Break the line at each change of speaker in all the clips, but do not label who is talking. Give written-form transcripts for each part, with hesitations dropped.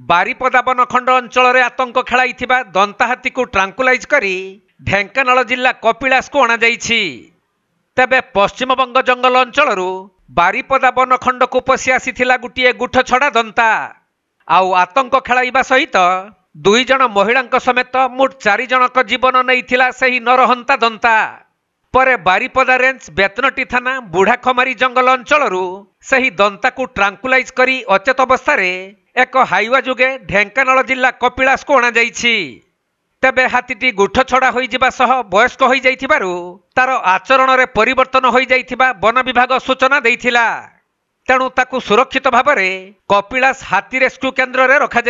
बारिपदा बनखंड अंचल में आतंक खेलाई दंताहाती को ट्रांकुलाइज करी ढेंकानाल जिला कपिलास को अणा तेबे पश्चिमबंग जंगल अंचल बारिपदा बनखंड को पशि आसी गोटे गुठ छड़ा दंता आउ आतंक खेलाइबा सहित 2 जन महिला समेत मोट 4 जनक जीवन नहीं सही नरहंता दंता परे बारिपदा रेंज बेतनटी थाना बुढ़ाखमारी जंगल अंचल सही दंता को ट्रांकुलाइज करी अचेत अवस्था एक हाइवा जुगे ढेंकानाल जिला कपिलास को अणा तेबे हाथीटी गुठ छड़ा हो वयस्क हो तार आचरण में परिवर्तन हो वन विभाग सूचना देइथिला तेणु ताकू सुरक्षित भाव में कपिलास हाथी रेस्क्यू केन्द्र में रखा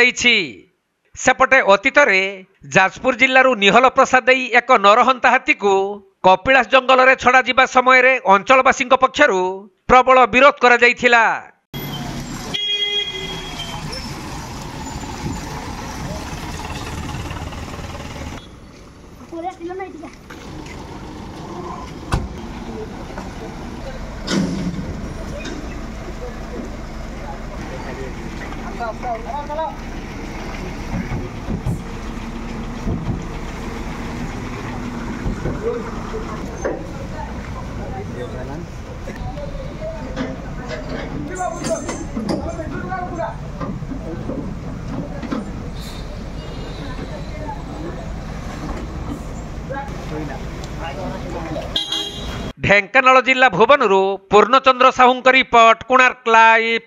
सेपटे अतीत जाजपुर जिलूर निहल प्रसाद एक नरहंता हाथी को कपिलास जंगल में छड़ा जिबा समय अंचलवासी पक्षर प्रबल विरोध करा जाइथिला। ढेंकानाल जिला भुवनरू पूर्णचंद्र साहू रिपोर्ट कोणार्क लाइव।